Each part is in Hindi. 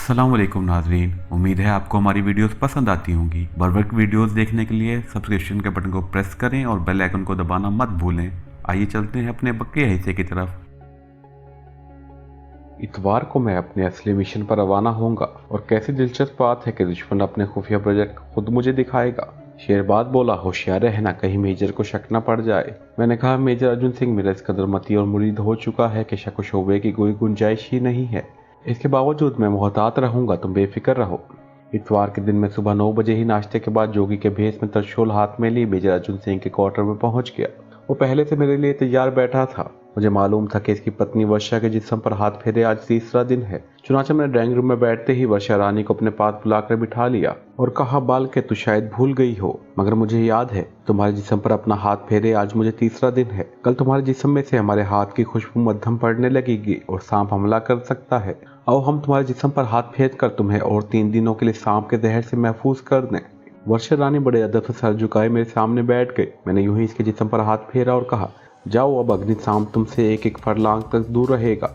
अस्सलाम वालेकुम नाजरीन, उम्मीद है आपको हमारी वीडियोस पसंद आती होंगी। बरवक वीडियोस देखने के लिए सब्सक्रिप्शन के बटन को प्रेस करें और बेल आइकन को दबाना मत भूलें। आइए चलते हैं अपने बके हिस्से की तरफ। इतवार को मैं अपने असली मिशन पर रवाना होऊंगा और कैसी दिलचस्प बात है कि दुश्मन अपने खुफिया प्रोजेक्ट खुद मुझे दिखाएगा। शेरबाद बोला, होशियार रहना कहीं मेजर को शक न पड़ जाए। मैंने कहा, मेजर अर्जुन सिंह मेरा इस कदर मती और मुरीद हो चुका है कि शक व शोबे की कोई गुंजाइश ही नहीं है। इसके बावजूद मैं मोहतात रहूंगा, तुम बेफिक्र रहो। इतवार के दिन मैं सुबह 9 बजे ही नाश्ते के बाद जोगी के भेस में त्रिशूल हाथ में ली मेजर अर्जुन सिंह के क्वार्टर में पहुंच गया। वो पहले से मेरे लिए तैयार बैठा था। मुझे मालूम था कि इसकी पत्नी वर्षा के जिस्म पर हाथ फेरे आज तीसरा दिन है। चुनाचे मैंने ड्राइंग रूम में बैठते ही वर्षा रानी को अपने पास बुलाकर बिठा लिया और कहा, बाल के तू शायद भूल गई हो, मगर मुझे याद है तुम्हारे जिस्म पर अपना हाथ फेरे आज मुझे तीसरा दिन है। कल तुम्हारे जिस्म में से हमारे हाथ की खुशबू मध्यम पड़ने लगेगी और सांप हमला कर सकता है। आओ हम तुम्हारे जिस्म पर हाथ फेर कर तुम्हें और 3 दिनों के लिए सांप के जहर से महफूज कर दें। वर्षा रानी बड़े अदब से सर झुकाए मेरे सामने बैठ गई। मैंने यूं ही इसके जिस्म पर हाथ फेरा और कहा, जाओ अब अग्नि सांप तुमसे एक एक फरलांग तक दूर रहेगा।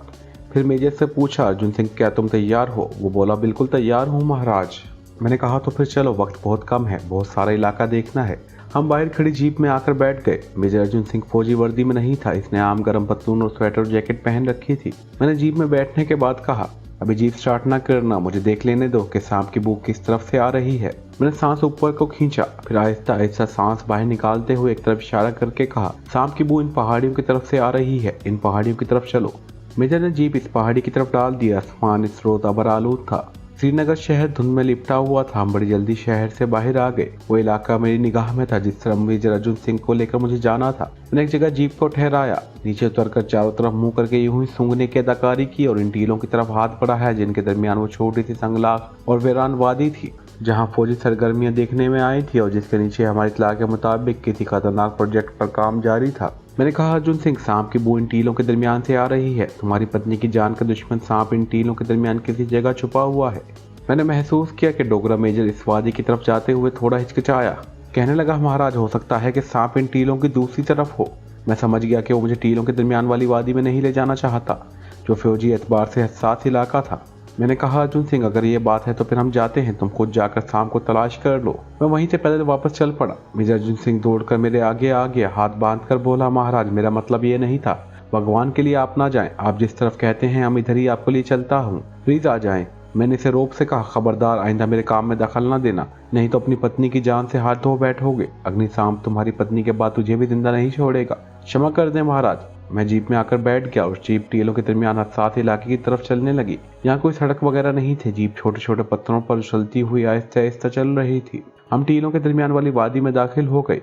फिर मेजर से पूछा, अर्जुन सिंह क्या तुम तैयार हो? वो बोला, बिल्कुल तैयार हूँ महाराज। मैंने कहा, तो फिर चलो, वक्त बहुत कम है, बहुत सारा इलाका देखना है। हम बाहर खड़ी जीप में आकर बैठ गए। मेजर अर्जुन सिंह फौजी वर्दी में नहीं था, इसने आम गर्म पतलून और स्वेटर और जैकेट पहन रखी थी। मैंने जीप में बैठने के बाद कहा, अभी जीप स्टार्ट ना करना, मुझे देख लेने दो कि सांप की बू किस तरफ से आ रही है। मैंने सांस ऊपर को खींचा, फिर आहिस्ता आहिस्ता सांस बाहर निकालते हुए एक तरफ इशारा करके कहा, सांप की बू इन पहाड़ियों की तरफ से आ रही है, इन पहाड़ियों की तरफ चलो। मेजर ने जीप इस पहाड़ी की तरफ डाल दिया। आसमान स्रोत अबर आलूद था। श्रीनगर शहर धुंध में लिपटा हुआ था। हम बड़ी जल्दी शहर से बाहर आ गए। वो इलाका मेरी निगाह में था जिस तरह मेजर अर्जुन सिंह को लेकर मुझे जाना था। मैंने एक जगह जीप को ठहराया, नीचे उतरकर चारों तरफ मुंह करके यूं ही सूंघने की अदाकारी की और इन टीलों की तरफ हाथ बढ़ाया जिनके दरमियान वो छोटी सी संगलाख और वीरान वादी थी जहाँ फौजी सरगर्मियां देखने में आई थी और जिसके नीचे हमारी इत्तला के मुताबिक किसी खतरनाक प्रोजेक्ट पर काम जारी था। मैंने कहा, अर्जुन सिंह, सांप की बू इन टीलों के दरमियान से आ रही है। तुम्हारी पत्नी की जान का दुश्मन सांप इन टीलों के दरमियान किसी जगह छुपा हुआ है। मैंने महसूस किया कि डोगरा मेजर इस वादी की तरफ जाते हुए थोड़ा हिचकिचाया। कहने लगा, महाराज, हो सकता है कि सांप इन टीलों की दूसरी तरफ हो। मैं समझ गया कि वो मुझे टीलों के दरमियान वाली वादी में नहीं ले जाना चाहता, जो फौजी एतबार से हसास इलाका था। मैंने कहा, अर्जुन सिंह, अगर ये बात है तो फिर हम जाते हैं, तुम खुद जाकर सांप को तलाश कर लो। मैं वहीं से पैदल वापस चल पड़ा। मेजर अर्जुन सिंह दौड़कर मेरे आगे आ गया, हाथ बांधकर बोला, महाराज, मेरा मतलब ये नहीं था। भगवान के लिए आप ना जाएं, आप जिस तरफ कहते हैं हम इधर ही आपके लिए चलता हूँ, प्लीज आ जाएं। मैंने इसे रोक से कहा, खबरदार, आइंदा मेरे काम में दखल ना देना, नहीं तो अपनी पत्नी की जान से हाथ धो बैठोगे। अग्नि सांप तुम्हारी पत्नी के बाद तुझे भी जिंदा नहीं छोड़ेगा। क्षमा कर दे महाराज। मैं जीप में आकर बैठ गया और जीप टीलों के दरमियान हसास इलाके की तरफ चलने लगी। यहाँ कोई सड़क वगैरह नहीं थी। जीप छोटे छोटे पत्थरों पर उछलती हुई आहिस्ता आहिस्ता चल रही थी। हम टीलों के दरमियान वाली वादी में दाखिल हो गए।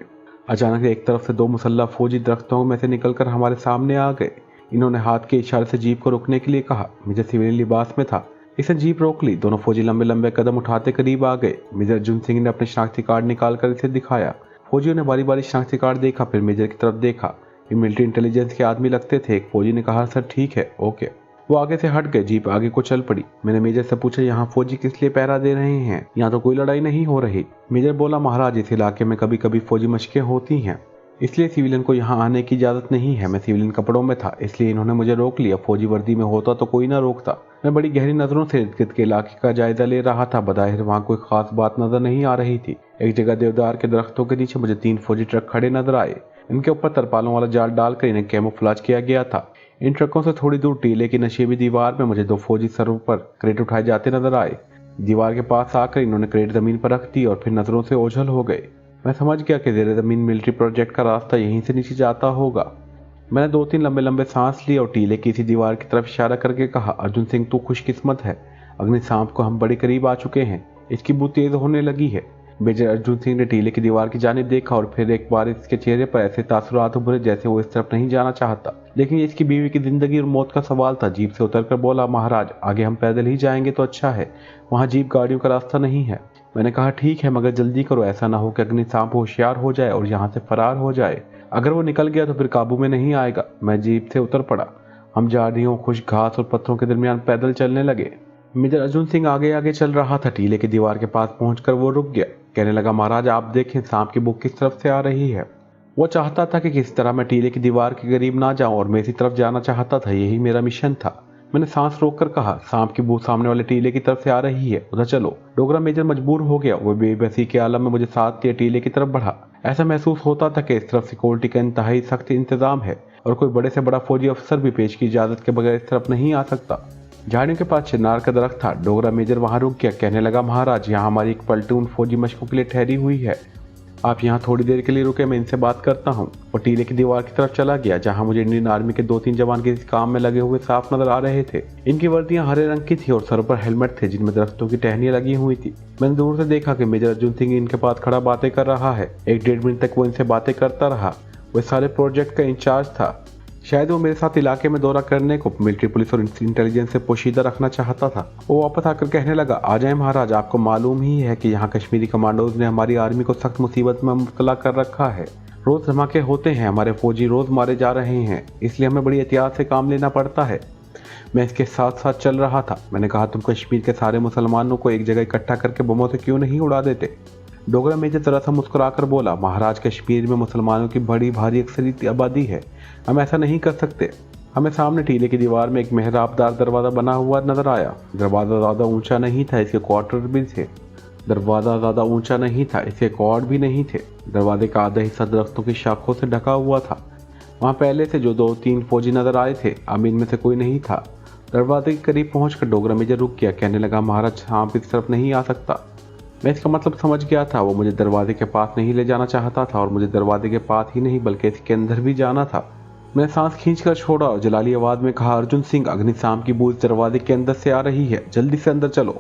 अचानक एक तरफ से 2 मुसल्लह फौजी दरख्तों में से निकलकर हमारे सामने आ गए। इन्होंने हाथ के इशारे से जीप को रुकने के लिए कहा। मुझे सिविलियन लिबास में था। इसने जीप रोक ली। दोनों फौजी लंबे लंबे कदम उठाते करीब आ गए। मेजर अर्जुन सिंह ने अपने शनाख्ती कार्ड निकालकर इसे दिखाया। फौजियों ने बारी बारी शनाख्ती कार्ड देखा, फिर मेजर की तरफ देखा। ये मिलिट्री इंटेलिजेंस के आदमी लगते थे। एक फौजी ने कहा, सर ठीक है, ओके। वो आगे से हट गए। जीप आगे को चल पड़ी। मैंने मेजर से पूछा, यहाँ फौजी किस लिए पहरा दे रहे हैं? यहाँ तो कोई लड़ाई नहीं हो रही। मेजर बोला, महाराज, इस इलाके में कभी कभी फौजी मशकें होती हैं, इसलिए सिविलियन को यहाँ आने की इजाजत नहीं है। मैं सिविलियन कपड़ों में था, इसलिए इन्होंने मुझे रोक लिया। फौजी वर्दी में होता तो कोई ना रोकता। मैं बड़ी गहरी नजरों से इर्द गिर्द के इलाके का जायजा ले रहा था। बज़ाहिर वहाँ कोई खास बात नजर नहीं आ रही थी। एक जगह देवदार के दरख्तों के नीचे मुझे 3 फौजी ट्रक खड़े नजर आए। इनके ऊपर तरपालों वाला जाल डालकर इन्हें कैमोफ्लेज किया गया था। इन ट्रकों से थोड़ी दूर टीले की नशीबी दीवार में मुझे 2 फौजी सरों पर क्रेट उठाए जाते नजर आए। दीवार के पास आकर इन्होंने क्रेट जमीन पर रख दी और फिर नजरों से ओझल हो गए। मैं समझ गया कि जेर जमीन मिलिट्री प्रोजेक्ट का रास्ता यहीं से नीचे जाता होगा। मैंने 2-3 लंबे लंबे सांस लिए और टीले की सी दीवार की तरफ इशारा करके कहा, अर्जुन सिंह, तू खुशकिस्मत है। अग्नि सांप को हम बड़े करीब आ चुके हैं। इसकी बू तेज होने लगी है। मेजर अर्जुन सिंह ने टीले की दीवार की जानिब देखा और फिर एक बार इसके चेहरे पर ऐसे तासुरात उभरे जैसे वो इस तरफ नहीं जाना चाहता, लेकिन ये इसकी बीवी की जिंदगी और मौत का सवाल था। जीप से उतरकर बोला, महाराज, आगे हम पैदल ही जाएंगे तो अच्छा है, वहाँ जीप गाड़ियों का रास्ता नहीं है। मैंने कहा, ठीक है, मगर जल्दी करो, ऐसा ना हो कि अग्नि सांप होशियार हो जाए और यहाँ से फरार हो जाए। अगर वो निकल गया तो फिर काबू में नहीं आएगा। मैं जीप से उतर पड़ा। हम झाड़ियों, खुश घास और पत्थरों के दरमियान पैदल चलने लगे। मेजर अर्जुन सिंह आगे आगे चल रहा था। टीले की दीवार के पास पहुंचकर वो रुक गया। कहने लगा, महाराज, आप देखें, सांप की बू किस तरफ से आ रही है। वो चाहता था कि किस तरह मैं टीले की दीवार के करीब ना जाऊं और मैं इसी तरफ जाना चाहता था। यही मेरा मिशन था। मैंने सांस रोककर कहा, सांप की बू सामने वाले टीले की तरफ से आ रही है, उधर चलो। डोगरा मेजर मजबूर हो गया। वो बेबसी के आलम में मुझे साथ लिए टीले की तरफ बढ़ा। ऐसा महसूस होता था कि इस तरफ सिक्योरिटी का इंतहाई सख्त इंतजाम है और कोई बड़े से बड़ा फौजी अफसर भी पेश की इजाजत के बगैर इस तरफ नहीं आ सकता। झाड़ियों के पास चिनार का दरख्त था। डोगरा मेजर वहां रुक गया। कहने लगा, महाराज, यहाँ हमारी एक प्लटून फौजी मशकों के लिए ठहरी हुई है। आप यहाँ थोड़ी देर के लिए रुके, मैं इनसे बात करता हूँ। और टीले की दीवार की तरफ चला गया, जहाँ मुझे इंडियन आर्मी के 2-3 जवान किसी काम में लगे हुए साफ नजर आ रहे थे। इनकी वर्दियां हरे रंग की थी और सर पर हेलमेट थे जिनमें दरख्तों की टहनियां लगी हुई थी। मैंने दूर से देखा कि मेजर अर्जुन सिंह इनके पास खड़ा बातें कर रहा है। 1-1.5 मिनट तक वो इनसे बातें करता रहा। वो सारे प्रोजेक्ट का इंचार्ज था। शायद वो मेरे साथ इलाके में दौरा करने को मिलिट्री पुलिस और इंटेलिजेंस से पोशीदा रखना चाहता था। वो वापस आकर कहने लगा, आ जाए महाराज, आपको मालूम ही है कि यहाँ कश्मीरी कमांडोज ने हमारी आर्मी को सख्त मुसीबत में मुब्तला कर रखा है। रोज धमाके होते हैं, हमारे फौजी रोज मारे जा रहे हैं, इसलिए हमें बड़ी एहतियात से काम लेना पड़ता है। मैं इसके साथ साथ चल रहा था। मैंने कहा, तुम कश्मीर के सारे मुसलमानों को एक जगह इकट्ठा करके बमों से क्यों नहीं उड़ा देते? डोगरा मेजर जरा सा मुस्कुराकर बोला, महाराज, कश्मीर में मुसलमानों की बड़ी भारी अक्सरियत आबादी है, हम ऐसा नहीं कर सकते। हमें सामने टीले की दीवार में एक मेहराबदार दरवाज़ा बना हुआ नजर आया। दरवाज़ा ज़्यादा ऊंचा नहीं था, इसके क्वार्टर भी थे। दरवाज़ा ज़्यादा ऊंचा नहीं था, इसके क्वार्टर भी नहीं थे। दरवाजे का आधा हिस्सा दरख्तों की शाखों से ढका हुआ था। वहाँ पहले से जो 2-3 फौजी नजर आए थे, अब इनमें से कोई नहीं था। दरवाजे के करीब पहुंचकर डोगरा मेजर रुक गया। कहने लगा, महाराज, सांप इस तरफ नहीं आ सकता। मैं इसका मतलब समझ गया था। वो मुझे दरवाजे के पास नहीं ले जाना चाहता था और मुझे दरवाजे के पास ही नहीं बल्कि इसके अंदर भी जाना था। मैंने सांस खींचकर छोड़ा और जलाली आवाज में कहा, अर्जुन सिंह, अग्नि सांप की बू इस दरवाजे के अंदर से आ रही है, जल्दी से अंदर चलो,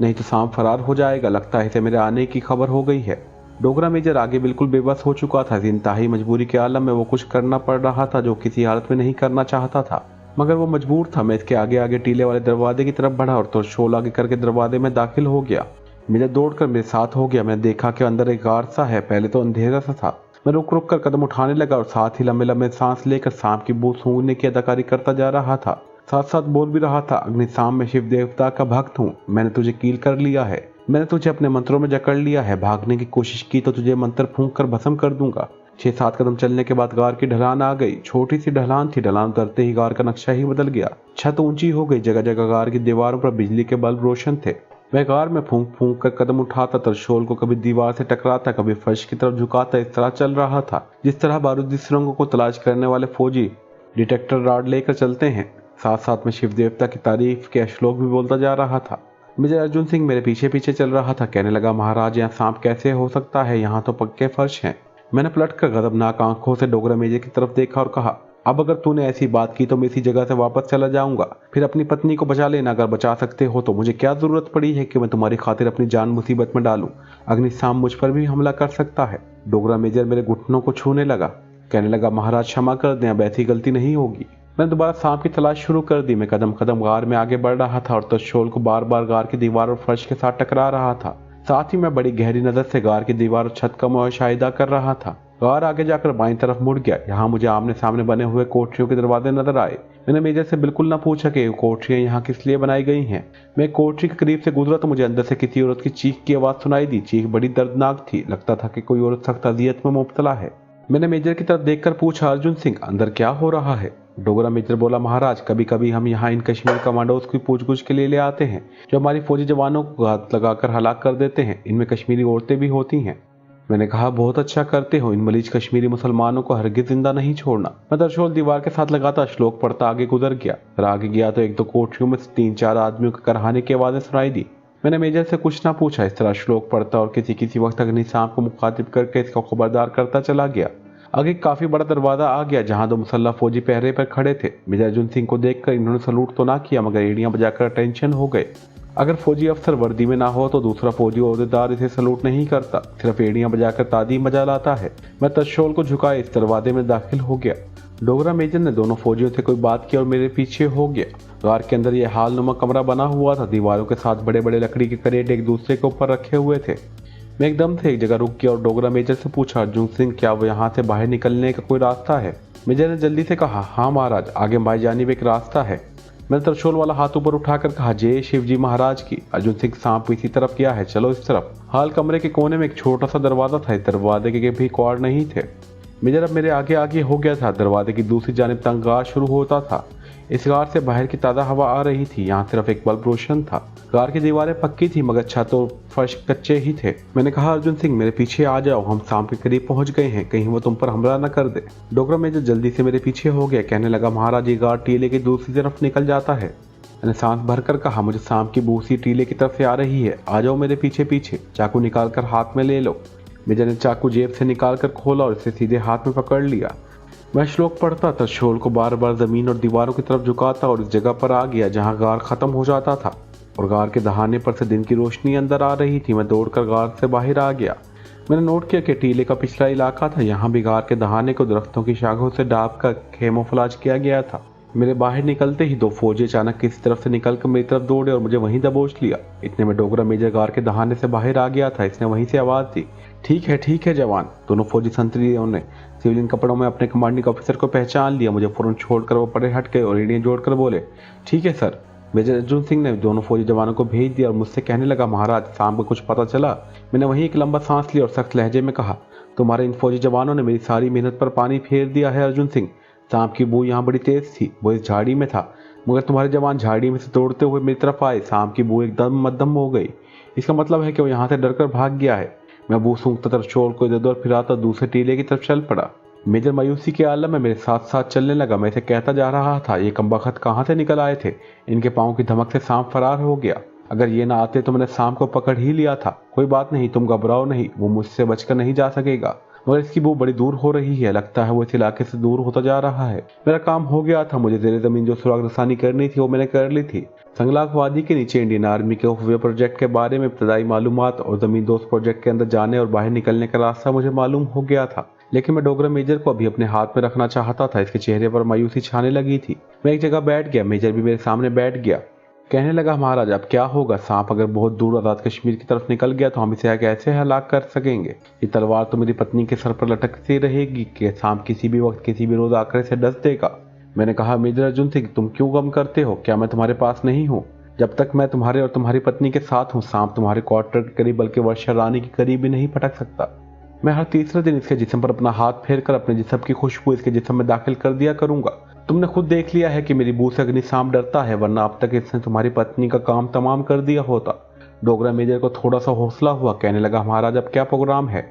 नहीं तो सांप फरार हो जाएगा। लगता है इसे मेरे आने की खबर हो गई है। डोगरा मेजर आगे बिल्कुल बेबस हो चुका था। इंतहाई मजबूरी के आलम में वो कुछ करना पड़ रहा था जो किसी हालत में नहीं करना चाहता था, मगर वो मजबूर था। मैं इसके आगे आगे टीले वाले दरवाजे की तरफ बढ़ा और शोल आगे करके दरवाजे में दाखिल हो गया। मेजर दौड़कर मेरे साथ हो गया। मैंने देखा कि अंदर एक गार्ड सा है। पहले तो अंधेरा सा था। मैं रुक रुक कर कदम उठाने लगा और साथ ही लंबे लंबे सांस लेकर सांप की बू सूंघने की अदाकारी करता जा रहा था। साथ साथ बोल भी रहा था, अग्नि सांप, में शिव देवता का भक्त हूँ। मैंने तुझे कील कर लिया है। मैंने तुझे अपने मंत्रों में जकड़ लिया है। भागने की कोशिश की तो तुझे मंत्र फूंक कर भस्म कर दूंगा। 6-7 कदम चलने के बाद गार की ढलान आ गई। छोटी सी ढलान थी। ढलान उतरते ही गार का नक्शा ही बदल गया। छत ऊंची हो गई। जगह जगह गार की दीवारों पर बिजली के बल्ब रोशन थे। मैं गार में फूंक फूंक कर कदम उठाता, तरशोल को कभी दीवार से टकराता, कभी फर्श की तरफ झुकाता। इस तरह चल रहा था जिस तरह बारूदी सुरंगों को तलाश करने वाले फौजी डिटेक्टर रॉड लेकर चलते हैं। साथ साथ में शिव देवता की तारीफ के श्लोक भी बोलता जा रहा था। मेजर अर्जुन सिंह मेरे पीछे पीछे चल रहा था। कहने लगा, महाराज, यहाँ सांप कैसे हो सकता है? यहाँ तो पक्के फर्श हैं। मैंने पलटकर गजबनाक आंखों से डोगरा मेजर की तरफ देखा और कहा, अब अगर तूने ऐसी बात की तो मैं इसी जगह से वापस चला जाऊंगा। फिर अपनी पत्नी को बचा लेना। अगर बचा सकते हो तो मुझे क्या जरूरत पड़ी है कि मैं तुम्हारी खातिर अपनी जान मुसीबत में डालूं? अग्नि सांप मुझ पर भी हमला कर सकता है। डोगरा मेजर मेरे घुटनों को छूने लगा। कहने लगा, महाराज, क्षमा कर दें, अब ऐसी गलती नहीं होगी। मैंने दोबारा सांप की तलाश शुरू कर दी। मैं कदम कदम गार में आगे बढ़ रहा था और तरशोल को बार बार गार की दीवार और फर्श के साथ टकरा रहा था। साथ ही मैं बड़ी गहरी नजर से गार की दीवार और छत का मुशाहिदा कर रहा था। गार आगे जाकर बाईं तरफ मुड़ गया। यहाँ मुझे आमने सामने बने हुए कोठरियों के दरवाजे नजर आए। मैंने मेजर से बिल्कुल ना पूछा कि कोठरियां यहाँ किस लिए बनाई गई हैं। मैं कोठरी के करीब से गुजरा तो मुझे अंदर से किसी औरत की चीख की आवाज सुनाई दी। चीख बड़ी दर्दनाक थी। लगता था कि कोई औरत सख्त अजियत में मुब्तला है। मैंने मेजर की तरफ देखकर पूछा, अर्जुन सिंह, अंदर क्या हो रहा है? डोगरा मेजर बोला, महाराज, कभी कभी हम यहाँ इन कश्मीर कमांडोज की पूछगुछ के लिए ले आते हैं जो हमारी फौजी जवानों को घात लगाकर हलाक कर देते हैं। इनमें कश्मीरी औरतें भी होती हैं। मैंने कहा, बहुत अच्छा करते हो। इन मलीज कश्मीरी मुसलमानों को हरगिज जिंदा नहीं छोड़ना। मैं तरशोल दीवार के साथ लगाता श्लोक पढ़ता आगे गुजर गया। फिर आगे गया तो 1-2 कोठरियों में 3-4 आदमियों के करहाने की आवाजें सुनाई दी। मैंने मेजर से कुछ ना पूछा। इस तरह श्लोक पढ़ता और किसी वक्त अग्नि सांप को मुखातिब करके इसका खबरदार करता चला गया। आगे काफी बड़ा दरवाजा आ गया जहां 2 मुसल्लह फौजी पहरे पर खड़े थे। मेजर अर्जुन सिंह को देखकर इन्होंने सलूट तो ना किया, मगर एड़ियां बजाकर टेंशन हो गए। अगर फौजी अफसर वर्दी में ना हो तो दूसरा फौजी ओहदेदार इसे सलूट नहीं करता, सिर्फ एड़ियां बजाकर तादीम बजा लाता है। मैं तरशोल को झुकाए इस दरवाजे में दाखिल हो गया। डोगरा मेजर ने दोनों फौजियों से कोई बात की और मेरे पीछे हो गया। गार के अंदर यह हालनुमा कमरा बना हुआ था। दीवारों के साथ बड़े बड़े लकड़ी के करेट एक दूसरे के ऊपर रखे हुए थे। मैं एकदम से एक जगह रुक गया और डोगरा मेजर से पूछा, अर्जुन सिंह, क्या वो यहाँ से बाहर निकलने का कोई रास्ता है? मेजर ने जल्दी से कहा, हाँ महाराज, आगे बाई जानिब एक रास्ता है। मैंने तरशोल वाला हाथ ऊपर उठाकर कहा, जय शिव जी महाराज की। अर्जुन सिंह, सांप इसी तरफ गया है, चलो इस तरफ। हाल कमरे के कोने में एक छोटा सा दरवाजा था। इस दरवाजे के भी क्वाड नहीं थे। मेजर अब मेरे आगे आगे हो गया था। दरवाजे की दूसरी जानिब तंग गार शुरू होता था। इस गार से बाहर की ताज़ा हवा आ रही थी। यहाँ सिर्फ एक बल्ब रोशन था। गार की दीवारें पक्की थी मगर छत और फर्श कच्चे ही थे। मैंने कहा, अर्जुन सिंह मेरे पीछे आ जाओ, हम शाम के करीब पहुंच गए हैं, कहीं वो तुम पर हमला न कर दे। डोगरा मेजर जल्दी से मेरे पीछे हो गया। कहने लगा, महाराज ये गार टीले की दूसरी तरफ निकल जाता है। मैंने सांस भरकर कहा, मुझे शाम की बूसी टीले की तरफ से आ रही है, आ जाओ मेरे पीछे पीछे। चाकू निकाल कर हाथ में ले लो। मेजर ने चाकू जेब से निकाल कर खोला और इसे सीधे हाथ में पकड़ लिया। मैं श्लोक पढ़ता था, शोल को बार बार जमीन और दीवारों की तरफ झुकाता और इस जगह पर आ गया जहाँ गार खत्म हो जाता था और गार के दहाने पर से दिन की रोशनी अंदर आ रही थी। मैं दौड़कर गार से बाहर आ गया। मैंने नोट किया कि टीले का पिछला इलाका था। यहाँ भी गार के दहाने को दरख्तों की शाखों से ढाँप कर कैमोफ्लेज किया गया था। मेरे बाहर निकलते ही दो फौजी अचानक किसी तरफ से निकलकर मेरी तरफ दौड़े और मुझे वहीं दबोच लिया। इतने में डोगरा मेजर गार के दहाने से बाहर आ गया था। इसने वहीं से आवाज़ दी, ठीक है जवान। दोनों फौजी संतरियों ने सिविलियन कपड़ों में अपने कमांडिंग ऑफिसर को पहचान लिया। मुझे फौरन छोड़कर वो परे हट गए और एड़ियां जोड़कर बोले, ठीक है सर। मेजर अर्जुन सिंह ने दोनों फौजी जवानों को भेज दिया और मुझसे कहने लगा, महाराज शाम को कुछ पता चला? मैंने वहीं एक लंबा सांस लिया और सख्त लहजे में कहा, तुम्हारे इन फौजी जवानों ने मेरी सारी मेहनत पर पानी फेर दिया है अर्जुन सिंह। सांप की बू यहाँ बड़ी तेज थी, वो इस झाड़ी में था, मगर तुम्हारे जवान झाड़ी में से तोड़ते हुए मेरी तरफ आए। सांप की बू एकदम मध्यम हो गई। इसका मतलब है कि वो यहाँ से डरकर भाग गया है। मैं बू सूंघता तरशोल को इधर उधर फिराता दूसरे टीले की तरफ चल पड़ा। मेजर मायूसी के आलम में मेरे साथ साथ चलने लगा। मैं इसे कहता जा रहा था, ये कमबख्त कहाँ से निकल आए थे? इनके पाँव की धमक से सांप फरार हो गया। अगर ये ना आते तो मैंने सांप को पकड़ ही लिया था। कोई बात नहीं, तुम घबराओ नहीं, वो मुझसे बचकर नहीं जा सकेगा। मगर इसकी बू बड़ी दूर हो रही है, लगता है वो इस इलाके से दूर होता जा रहा है। मेरा काम हो गया था। मुझे जेरे जमीन जो सुराग रसानी करनी थी वो मैंने कर ली थी। संगलाक वादी के नीचे इंडियन आर्मी के खुफिया प्रोजेक्ट के बारे में इब्तदाई मालूमात और जमीन दोस्त प्रोजेक्ट के अंदर जाने और बाहर निकलने का रास्ता मुझे मालूम हो गया था। लेकिन मैं डोगरा मेजर को अभी अपने हाथ में रखना चाहता था। इसके चेहरे पर मायूसी छाने लगी थी। मैं एक जगह बैठ गया। मेजर भी मेरे सामने बैठ गया। कहने लगा, महाराज अब क्या होगा? सांप अगर बहुत दूर आजाद कश्मीर की तरफ निकल गया तो हम इसे कैसे हलाक कर सकेंगे? ये तलवार तो मेरी पत्नी के सर पर लटकती रहेगी कि सांप किसी भी वक्त किसी भी रोज आकर इसे डस देगा। मैंने कहा, मेजर अर्जुन सिंह तुम क्यों गम करते हो? क्या मैं तुम्हारे पास नहीं हूँ? जब तक मैं तुम्हारे और तुम्हारी पत्नी के साथ हूँ, सांप तुम्हारे क्वार्टर के करीब बल्कि वर्षा रानी के करीब भी नहीं फटक सकता। मैं हर तीसरे दिन इसके जिस्म पर अपना हाथ फेर कर अपने जिस्म की खुशबू इसके जिस्म में दाखिल कर दिया करूंगा। तुमने खुद देख लिया है कि मेरी बू से अग्नि सांप डरता है, वरना अब तक इसने तुम्हारी पत्नी का काम तमाम कर दिया होता। डोगरा मेजर को थोड़ा सा हौसला हुआ। कहने लगा, महाराज अब क्या प्रोग्राम है?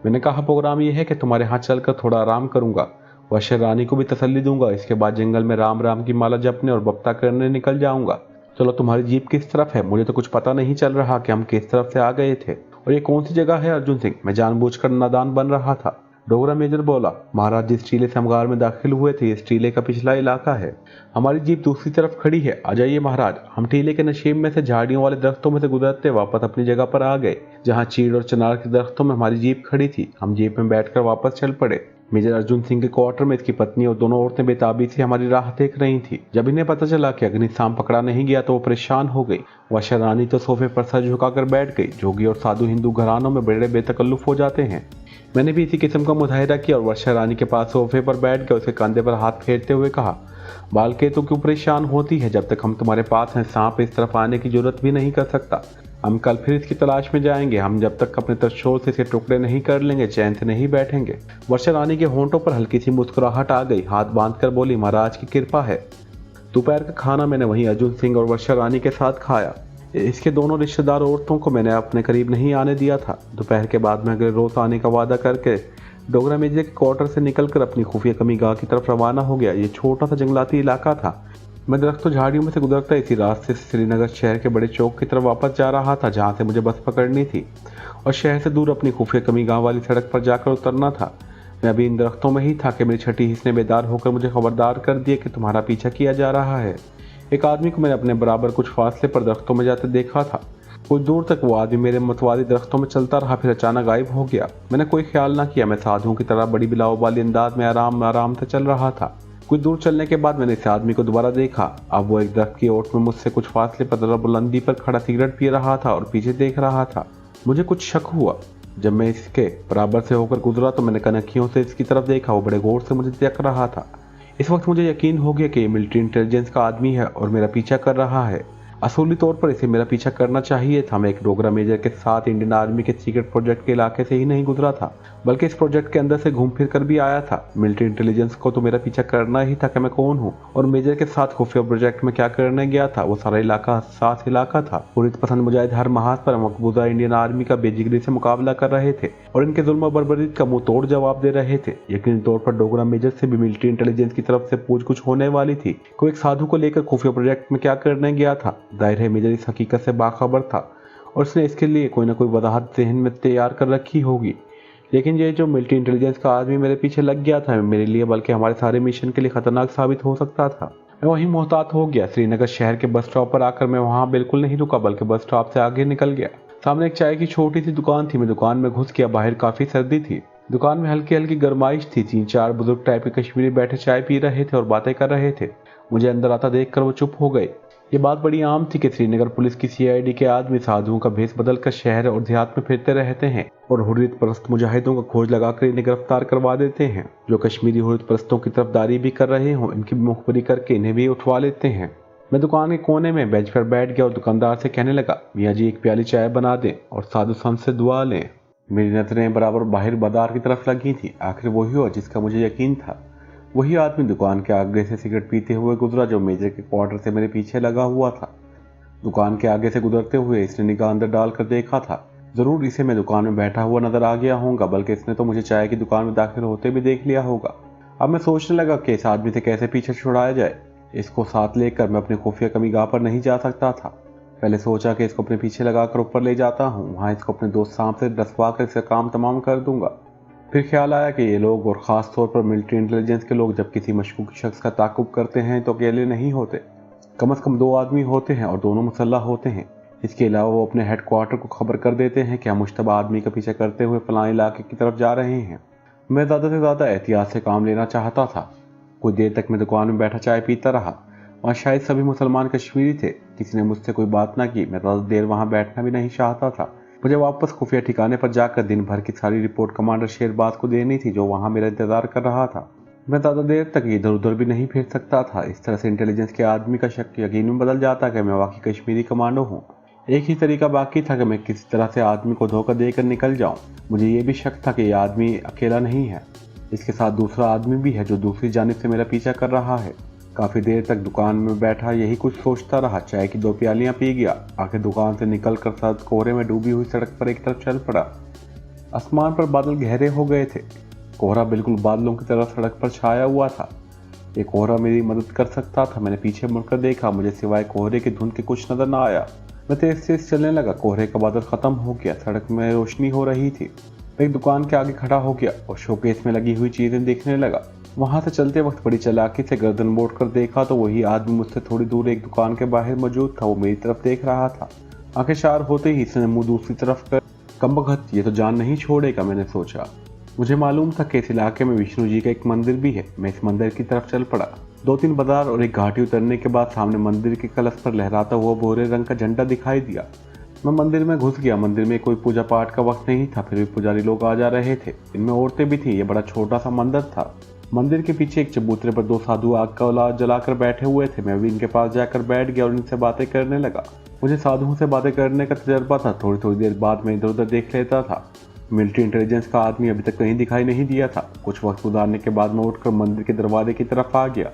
मैंने कहा, प्रोग्राम यह है कि तुम्हारे यहाँ चलकर थोड़ा आराम करूंगा, वर्षा रानी को भी तसल्ली दूंगा। इसके बाद जंगल में राम राम की माला जपने और बप्ता करने निकल जाऊंगा। चलो, तुम्हारी जीप किस तरफ है? मुझे तो कुछ पता नहीं चल रहा कि हम किस तरफ से आ गए थे और ये कौन सी जगह है अर्जुन सिंह। मैं जानबूझकर नादान बन रहा था। डोगरा मेजर बोला, महाराज जिस टीले से हम गार में दाखिल हुए थे इस टीले का पिछला इलाका है। हमारी जीप दूसरी तरफ खड़ी है, आ जाइए महाराज। हम टीले के नशीब में से झाड़ियों वाले दरख्तों में से गुजरते वापस अपनी जगह पर आ गए जहाँ चीड़ और चनार के दरख्तों में हमारी जीप खड़ी थी। हम जीप में बैठकर वापस चल पड़े। मेजर अर्जुन सिंह के क्वार्टर में इसकी पत्नी और दोनों औरतें बेताबी से हमारी राह देख रही थी। जब इन्हें पता चला कि अग्नि सांप पकड़ा नहीं गया तो वो परेशान हो गई। वर्षा रानी तो सोफे पर सर झुकाकर बैठ गई। जोगी और साधु हिंदू घरानों में बड़े बेतकल्लुफ हो जाते हैं। मैंने भी इसी किस्म का मुजाहिरा किया और वर्षा रानी के पास सोफे पर बैठ गए। उसके कंधे पर हाथ फेरते हुए कहा, बालके तो क्यों परेशान होती है? जब तक हम तुम्हारे पास हैं सांप इस तरफ आने की जरूरत भी नहीं कर सकता। हम कल फिर इसकी तलाश में जाएंगे। हम जब तक अपने तरशोल से इसके टुकड़े नहीं कर लेंगे चैन से नहीं बैठेंगे। वर्षा रानी के होंठों पर हल्की सी मुस्कुराहट आ गई। हाथ बांधकर बोली, महाराज की कृपा है। दोपहर का खाना मैंने वहीं अर्जुन सिंह और वर्षा रानी के साथ खाया। इसके दोनों रिश्तेदार औरतों को मैंने अपने करीब नहीं आने दिया था। दोपहर के बाद मैं अगले रोज आने का वादा करके डोगरा मेजर के क्वार्टर से निकलकर अपनी खुफिया कमी गाह की तरफ रवाना हो गया। ये छोटा सा जंगलाती इलाका था। मैं दरख्तों झाड़ियों में से गुजरता इसी रास्ते से श्रीनगर शहर के बड़े चौक की तरफ वापस जा रहा था जहाँ से मुझे बस पकड़नी थी और शहर से दूर अपनी खुफिया कमी गाँव वाली सड़क पर जाकर उतरना था। मैं अभी इन दरख्तों में ही था कि मेरी छठी हिस्से बेदार होकर मुझे खबरदार कर दिया कि तुम्हारा पीछा किया जा रहा है। एक आदमी को मैंने अपने बराबर कुछ फासले पर दरख्तों में जाते देखा था। कुछ दूर तक वो आदमी मेरे मतवादी दरख्तों में चलता रहा, फिर अचानक गायब हो गया। मैंने कोई ख्याल ना किया। मैं साधुओं की तरह बड़ी बिलाओबाली अंदाज में आराम से चल रहा था। कुछ दूर चलने के बाद मैंने इस आदमी को दोबारा देखा। अब वो एक दरख्त की ओट में मुझसे कुछ फासले पर जरा बुलंदी पर खड़ा सिगरेट पी रहा था और पीछे देख रहा था। मुझे कुछ शक हुआ। जब मैं इसके बराबर से होकर गुजरा तो मैंने कनखियों से इसकी तरफ देखा। वो बड़े गौर से मुझे देख रहा था। इस वक्त मुझे यकीन हो गया कि ये मिलिट्री इंटेलिजेंस का आदमी है और मेरा पीछा कर रहा है। असूली तौर पर इसे मेरा पीछा करना चाहिए था। मैं एक डोगरा मेजर के साथ इंडियन आर्मी के सीक्रेट प्रोजेक्ट के इलाके से ही नहीं गुजरा था, बल्कि इस प्रोजेक्ट के अंदर से घूम फिर कर भी आया था। मिलिट्री इंटेलिजेंस को तो मेरा पीछा करना ही था कि मैं कौन हूँ और मेजर के साथ खुफिया प्रोजेक्ट में क्या करने गया था। वो सारा इलाका हसास इलाका था। हुर्रियत पसंद मुजाहिद हर महाज पर मकबूजा इंडियन आर्मी का बेजिगरी से मुकाबला कर रहे थे और इनके जुल्म बर्बरीत का मुंह तोड़ जवाब दे रहे थे। यकीनी तौर पर डोगरा मेजर से भी मिलिट्री इंटेलिजेंस की तरफ से पूछ कुछ होने वाली थी। कोई एक साधु को लेकर खुफिया प्रोजेक्ट में क्या करने गया था। जाहिर है मेजर इस हकीकत से बाखबर था और उसने इसके लिए कोई ना कोई वजाहत जहन में तैयार कर रखी होगी। लेकिन ये जो मिलिट्री इंटेलिजेंस का आदमी मेरे पीछे लग गया था, मेरे लिए बल्कि हमारे सारे मिशन के लिए खतरनाक साबित हो सकता था। मैं वहीं मोहतात हो गया। श्रीनगर शहर के बस स्टॉप पर आकर मैं वहां बिल्कुल नहीं रुका, बल्कि बस स्टॉप से आगे निकल गया। सामने एक चाय की छोटी सी दुकान थी। मैं दुकान में घुस गया। बाहर काफी सर्दी थी। दुकान में हल्की हल्की गर्माइश थी। 3-4 बुजुर्ग टाइप के कश्मीरी बैठे चाय पी रहे थे और बातें कर रहे थे। मुझे अंदर आता देखकर वो चुप हो गए। ये बात बड़ी आम थी कि श्रीनगर पुलिस की सीआईडी के आदमी साधुओं का भेष बदलकर शहर और देहात में फिरते रहते हैं और हुर्रियत परस्त मुजाहिदों का खोज लगाकर इन्हें गिरफ्तार करवा देते हैं। जो कश्मीरी हुर्रियत परस्तों की तरफदारी भी कर रहे हों, इनकी मुखबरी करके इन्हें भी उठवा लेते हैं। मैं दुकान के कोने में बेंच पर बैठ गया और दुकानदार से कहने लगा, मियाँ जी एक प्याली चाय बना दें और साधु संत से दुआ लें। मेरी नजरें बराबर बाहर बाजार की तरफ लगी थी। आखिर वही हुआ जिसका मुझे यकीन था। वही आदमी दुकान के आगे से सिगरेट पीते हुए गुजरा जो मेजर के क्वार्टर से मेरे पीछे लगा हुआ था। दुकान के आगे से गुजरते हुए इसने निगाह अंदर डालकर देखा था। जरूर इसे मैं दुकान में बैठा हुआ नजर आ गया होगा, बल्कि इसने तो मुझे चाय की दुकान में दाखिल होते भी देख लिया होगा। अब मैं सोचने लगा कि इस आदमी से कैसे पीछे छुड़ाया जाए। इसको साथ लेकर मैं अपनी खुफिया कमीगाह पर नहीं जा सकता था। पहले सोचा कि इसको अपने पीछे लगाकर ऊपर ले जाता हूँ, वहां इसको अपने दोस्त सांप से डसवा कर इसका काम तमाम कर दूंगा। फिर ख्याल आया कि ये लोग और ख़ास तौर पर मिलिट्री इंटेलिजेंस के लोग जब किसी मशकूक शख्स का ताक़ुब करते हैं तो अकेले नहीं होते। कम से कम 2 आदमी होते हैं और दोनों मुसल्लह होते हैं। इसके अलावा वो अपने हेडक्वार्टर को खबर कर देते हैं कि हम मुश्तबा आदमी का पीछा करते हुए फलां इलाके की तरफ जा रहे हैं। मैं ज़्यादा से ज़्यादा एहतियात से काम लेना चाहता था। कुछ देर तक मैं दुकान में बैठा चाय पीता रहा। वहाँ शायद सभी मुसलमान कश्मीरी थे। किसी ने मुझसे कोई बात ना की। मैं ज़्यादा देर वहाँ बैठना भी नहीं चाहता था। मुझे वापस खुफिया ठिकाने पर जाकर दिन भर की सारी रिपोर्ट कमांडर शेरबाज को देनी थी, जो वहाँ मेरा इंतजार कर रहा था। मैं ज़्यादा देर तक इधर उधर भी नहीं फिर सकता था। इस तरह से इंटेलिजेंस के आदमी का शक यकीन में बदल जाता कि मैं वाकई कश्मीरी कमांडो हूँ। एक ही तरीका बाकी था कि मैं किसी तरह से आदमी को धोखा देकर निकल जाऊँ। मुझे ये भी शक था कि यह आदमी अकेला नहीं है, इसके साथ दूसरा आदमी भी है जो दूसरी जानिब से मेरा पीछा कर रहा है। काफ़ी देर तक दुकान में बैठा यही कुछ सोचता रहा। चाय की 2 प्यालियां पी गया। आखिर दुकान से निकलकर सर्द कोहरे में डूबी हुई सड़क पर एक तरफ चल पड़ा। आसमान पर बादल गहरे हो गए थे। कोहरा बिल्कुल बादलों की तरह सड़क पर छाया हुआ था। ये कोहरा मेरी मदद कर सकता था। मैंने पीछे मुड़कर देखा। मुझे सिवाय कोहरे की धुंध के कुछ नजर न आया। मैं तेज तेज चलने लगा। कोहरे का बादल खत्म हो गया। सड़क में रोशनी हो रही थी। मैं एक दुकान के आगे खड़ा हो गया और शोकेस में लगी हुई चीजें देखने लगा। वहां से चलते वक्त बड़ी चालाकी से गर्दन मोड़कर देखा तो वही आदमी मुझसे थोड़ी दूर एक दुकान के बाहर मौजूद था। वो मेरी तरफ देख रहा था। आंखें चार होते ही इसने मुंह दूसरी तरफ कर, कमबख्त ये तो जान नहीं छोड़ेगा, मैंने सोचा। मुझे मालूम था कि इस इलाके में विष्णु जी का एक मंदिर भी है। मैं इस मंदिर की तरफ चल पड़ा। 2-3 बाजार और एक घाटी उतरने के बाद सामने मंदिर के कलश पर लहराता हुआ भूरे रंग का झंडा दिखाई दिया। मैं मंदिर में घुस गया। मंदिर में कोई पूजा पाठ का वक्त नहीं था, फिर भी पुजारी लोग आ जा रहे थे। इनमें औरतें भी थी। ये बड़ा छोटा सा मंदिर था। मंदिर के पीछे एक चबूतरे पर 2 साधु आग का औलाद जलाकर बैठे हुए थे। मैं भी इनके पास जाकर बैठ गया और इनसे बातें करने लगा। मुझे साधुओं से बातें करने का तजर्बा था। थोड़ी थोड़ी देर बाद मैं इधर उधर देख लेता था। मिलिट्री इंटेलिजेंस का आदमी अभी तक कहीं दिखाई नहीं दिया था। कुछ वक्त गुजारने के बाद मैं उठकर मंदिर के दरवाजे की तरफ आ गया।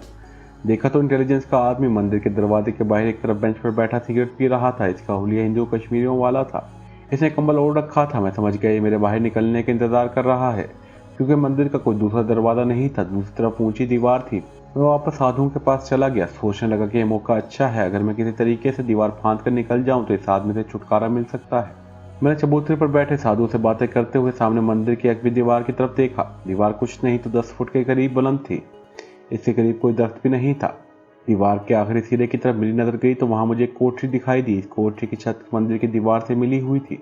देखा तो इंटेलिजेंस का आदमी मंदिर के दरवाजे के बाहर एक तरफ बेंच पर बैठा सिगरेट पी रहा था। इसका हुलिया हिंदू कश्मीरियों वाला था। इसने कंबल ओढ़ रखा था। मैं समझ गया ये मेरे बाहर निकलने का इंतजार कर रहा है, क्योंकि मंदिर का कोई दूसरा दरवाजा नहीं था। दूसरी तरफ ऊंची दीवार थी। मैं वापस साधुओं के पास चला गया। सोचने लगा कि यह मौका अच्छा है। अगर मैं किसी तरीके से दीवार फांद कर निकल जाऊं तो इस आदमी से छुटकारा मिल सकता है। मैंने चबूतरे पर बैठे साधुओं से बातें करते हुए सामने मंदिर की अगली दीवार की तरफ देखा। दीवार कुछ नहीं तो 10 फुट के करीब बुलंद थी। इसके करीब कोई दरख्त भी नहीं था। दीवार के आखिरी सिरे की तरफ मेरी नजर गई तो वहां मुझे एक कोठरी दिखाई दी। इस कोठरी की छत मंदिर की दीवार से मिली हुई थी।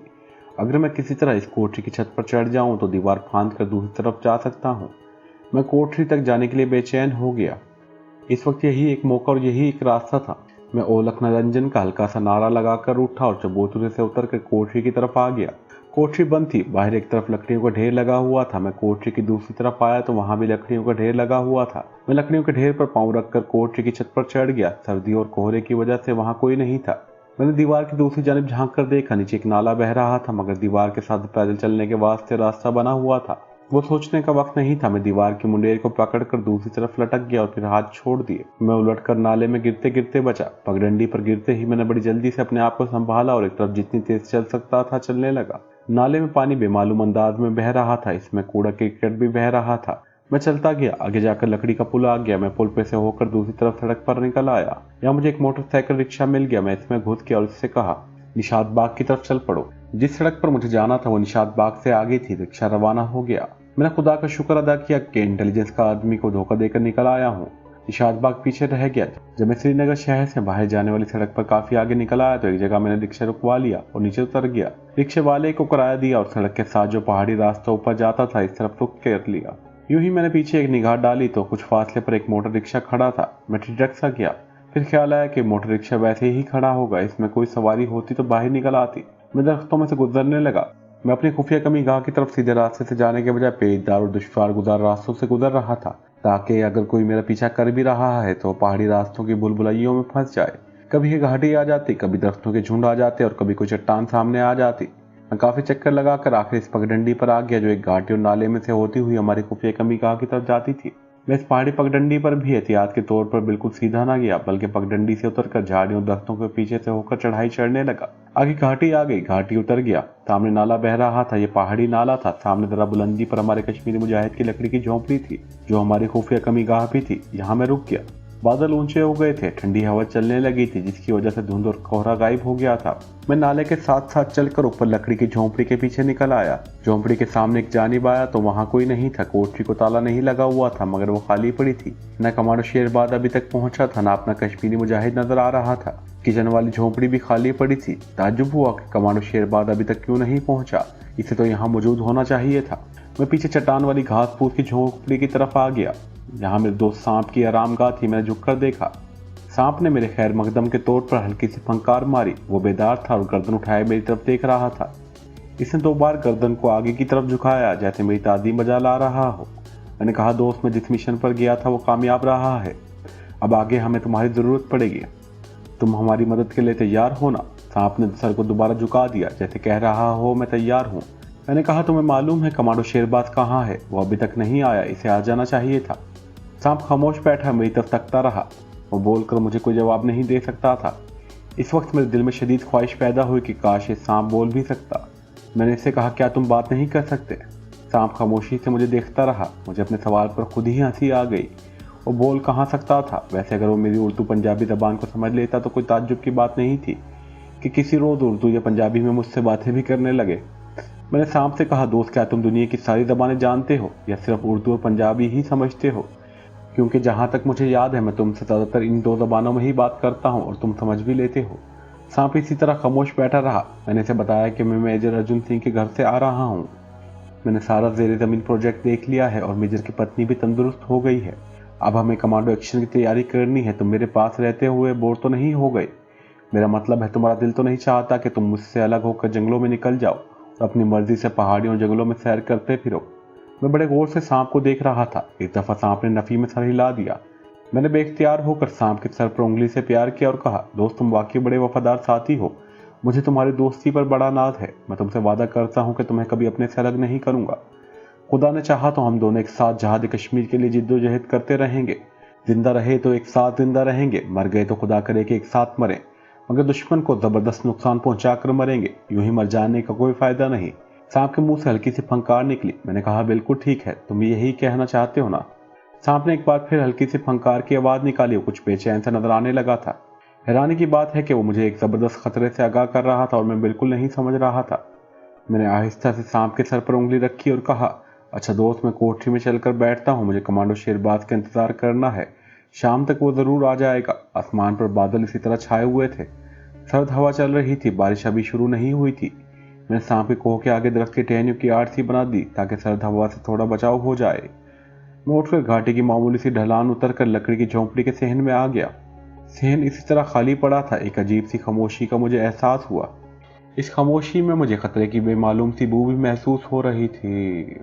अगर मैं किसी तरह इस कोठरी की छत पर चढ़ जाऊं तो दीवार फांद कर दूसरी तरफ जा सकता हूं। मैं कोठरी तक जाने के लिए बेचैन हो गया। इस वक्त यही एक मौका और यही एक रास्ता था। मैं ओलख निरंजन का हल्का सा नारा लगाकर उठा और चबूतरे से उतरकर कोठरी की तरफ आ गया। कोठरी बंद थी। बाहर एक तरफ लकड़ियों का ढेर लगा हुआ था। मैं कोठरी की दूसरी तरफ आया तो वहां भी लकड़ियों का ढेर लगा हुआ था। मैं लकड़ियों के ढेर पर पांव रखकर कोठरी की छत पर चढ़ गया। सर्दी और कोहरे की वजह से वहां कोई नहीं था। मैंने दीवार की दूसरी जानब झांक कर देखा, नीचे एक नाला बह रहा था, मगर दीवार के साथ पैदल चलने के वास्ते रास्ता बना हुआ था। वो सोचने का वक्त नहीं था। मैं दीवार की मुंडेर को पकड़कर दूसरी तरफ लटक गया और फिर हाथ छोड़ दिए। मैं उलटकर नाले में गिरते गिरते बचा। पगडंडी पर गिरते ही मैंने बड़ी जल्दी से अपने आप को संभाला और एक तरफ जितनी तेज चल सकता था चलने लगा। नाले में पानी बेमालूम अंदाज में बह रहा था, इसमें कूड़ा क्रिकेट भी बह रहा था। मैं चलता गया, आगे जाकर लकड़ी का पुल आ गया। मैं पुल पे से होकर दूसरी तरफ सड़क पर निकल आया। यहाँ मुझे एक मोटरसाइकिल रिक्शा मिल गया। मैं इसमें घुस गया और इससे कहा, निशात बाग की तरफ चल पड़ो। जिस सड़क पर मुझे जाना था वो निशात बाग से आगे थी। रिक्शा रवाना हो गया। मैंने खुदा का शुक्र अदा किया कि इंटेलिजेंस का आदमी को धोखा देकर निकल आया हूँ। निशात बाग पीछे रह गया। जब मैं श्रीनगर शहर से बाहर जाने वाली सड़क पर काफी आगे निकल आया तो एक जगह मैंने रिक्शा रुकवा लिया और नीचे उतर गया। रिक्शे वाले को किराया दिया और सड़क के साथ जो पहाड़ी रास्ता ऊपर जाता था इस तरफ रुक कर लिया। यूं ही मैंने पीछे एक निगाह डाली तो कुछ फासले पर एक मोटर रिक्शा खड़ा था। मैं ठिठक सा गया। फिर ख्याल आया कि मोटर रिक्शा वैसे ही खड़ा होगा, इसमें कोई सवारी होती तो बाहर निकल आती। मैं दरख्तों में से गुजरने लगा। मैं अपनी खुफिया कमी गाह की तरफ सीधे रास्ते से जाने के बजाय पेचदार और दुश्वार गुजार रास्तों से गुजर रहा था, ताकि अगर कोई मेरा पीछा कर भी रहा है तो पहाड़ी रास्तों की बुलबुलाइयों में फंस जाए। कभी एक घाटी आ जाती, कभी दरख्तों के झुंड आ जाते और कभी कोई चट्टान सामने आ जाती। मैं काफी चक्कर लगाकर आखिर इस पगडंडी पर आ गया जो एक घाटी और नाले में से होती हुई हमारी खुफिया कमी गाह की तरफ जाती थी। मैं इस पहाड़ी पगडंडी पर भी एहतियात के तौर पर बिल्कुल सीधा ना गया, बल्कि पगडंडी से उतरकर झाड़ियों दरख्तों के पीछे से होकर चढ़ाई चढ़ने लगा। आगे घाटी आ गई, घाटी उतर गया। सामने नाला बह रहा था, ये पहाड़ी नाला था। सामने जरा बुलंदी पर हमारे कश्मीरी मुजाहिद की लकड़ी की झोंपड़ी थी जो हमारी खुफिया कमी गाह भी थी। यहाँ मैं रुक गया। बादल ऊंचे हो गए थे, ठंडी हवा चलने लगी थी जिसकी वजह से धुंध और कोहरा गायब हो गया था। मैं नाले के साथ साथ चलकर ऊपर लकड़ी की झोंपड़ी के पीछे निकल आया। झोंपड़ी के सामने एक जानिब आया तो वहां कोई नहीं था। कोठरी को ताला नहीं लगा हुआ था, मगर वो खाली पड़ी थी। न कमांडो शेरबाद अभी तक पहुंचा था, न अपना कश्मीरी मुजाहिद नजर आ रहा था। किचन वाली झोंपड़ी भी खाली पड़ी थी। ताज्जुब हुआ कि कमांडो शेरबाद अभी तक क्यों नहीं पहुंचा, इसे तो यहाँ मौजूद होना चाहिए था। मैं पीछे चट्टान वाली घास फूस की झोंपड़ी की तरफ आ गया। यहाँ मेरे दोस्त सांप की आरामगाह थी। मैंने झुककर देखा। सांप ने मेरे खैर मकदम के तौर पर हल्की सी फंकार मारी। वो बेदार था और गर्दन उठाए मेरी तरफ देख रहा था। इसने 2 बार गर्दन को आगे की तरफ झुकाया जैसे मेरी तादी मजा ला रहा हो। मैंने कहा, दोस्त मैं जिस मिशन पर गया था वो कामयाब रहा है। अब आगे हमें तुम्हारी जरूरत पड़ेगी। तुम हमारी मदद के लिए तैयार हो ना? सांप ने सर को दोबारा झुका दिया जैसे कह रहा हो मैं तैयार हूँ। मैंने कहा, तुम्हें मालूम है कमांडो शेरबाज कहाँ है? वो अभी तक नहीं आया, इसे आ जाना चाहिए था। सांप खामोश बैठा मेरी तरफ तकता रहा। वो बोलकर मुझे कोई जवाब नहीं दे सकता था। इस वक्त मेरे दिल में शदीद ख्वाहिश पैदा हुई कि काश ये सांप बोल भी सकता। मैंने इससे कहा, क्या तुम बात नहीं कर सकते? सांप खामोशी से मुझे देखता रहा। मुझे अपने सवाल पर खुद ही हंसी आ गई। वो बोल कहाँ सकता था? वैसे अगर वो मेरी उर्दू पंजाबी ज़बान को समझ लेता तो कोई ताज्जुब की बात नहीं थी कि किसी रोज़ उर्दू या पंजाबी में मुझसे बातें भी करने लगे। मैंने सांप से कहा, दोस्त क्या तुम दुनिया की सारी ज़बानें जानते हो या सिर्फ उर्दू और पंजाबी ही समझते हो? क्योंकि जहाँ तक मुझे याद है मैं तुमसे ज़्यादातर इन 2 ज़बानों में ही बात करता हूँ और तुम समझ भी लेते हो। सांप इसी तरह खामोश बैठा रहा। मैंने इसे बताया कि मैं मेजर अर्जुन सिंह के घर से आ रहा हूँ। मैंने सारा ज़ेरे ज़मीन प्रोजेक्ट देख लिया है और मेजर की पत्नी भी तंदुरुस्त हो गई है। अब हमें कमांडो एक्शन की तैयारी करनी है। तुम मेरे पास रहते हुए बोर तो नहीं हो गए? मेरा मतलब है तुम्हारा दिल तो नहीं चाहता कि तुम मुझसे अलग होकर जंगलों में निकल जाओ और अपनी मर्जी से पहाड़ियों जंगलों में सैर करते फिरो? मैं बड़े गौर से सांप को देख रहा था। एक दफ़ा सांप ने नफ़ी में सर हिला दिया। मैंने बेख्तियार होकर सांप के सर पर उंगली से प्यार किया और कहा, दोस्त तुम वाकई बड़े वफादार साथी हो। मुझे तुम्हारी दोस्ती पर बड़ा नाज है। मैं तुमसे वादा करता हूँ कि तुम्हें कभी अपने से अलग नहीं करूँगा। खुदा ने चाहा तो हम दोनों एक साथ जहाद कश्मीर के लिए जिद्दोजहद करते रहेंगे। जिंदा रहे तो एक साथ जिंदा रहेंगे, मर गए तो खुदा करे कि एक साथ मरें, मगर दुश्मन को ज़बरदस्त नुकसान पहुंचाकर मरेंगे। यूं ही मर जाने का कोई फ़ायदा नहीं। सांप के मुंह से हल्की सी फंकार निकली। मैंने कहा, बिल्कुल ठीक है, तुम यही कहना चाहते हो ना? सांप ने एक बार फिर हल्की सी फंकार की आवाज़ निकाली और कुछ बेचैन सा नजर आने लगा था। हैरानी की बात है कि वो मुझे एक ज़बरदस्त खतरे से आगाह कर रहा था और मैं बिल्कुल नहीं समझ रहा था। मैंने आहिस्ता से सांप के सर पर उंगली रखी और कहा, अच्छा दोस्त मैं कोठरी में चलकर बैठता हूँ। मुझे कमांडो शेरबाज का इंतजार करना है। शाम तक वो ज़रूर आ जाएगा। आसमान पर बादल इसी तरह छाए हुए थे। सर्द हवा चल रही थी। बारिश अभी शुरू नहीं हुई थी। मैंने सांप के कोह के आगे दरख्त की टहनियों की आड़ सी बना दी ताकि सर्द हवा से थोड़ा बचाव हो जाए। मैं उठकर घाटी की मामूली सी ढलान उतरकर लकड़ी की झोंपड़ी के सहन में आ गया। सहन इसी तरह खाली पड़ा था। एक अजीब सी खामोशी का मुझे एहसास हुआ। इस खामोशी में मुझे खतरे की बेमालूम सी बू भी महसूस हो रही थी।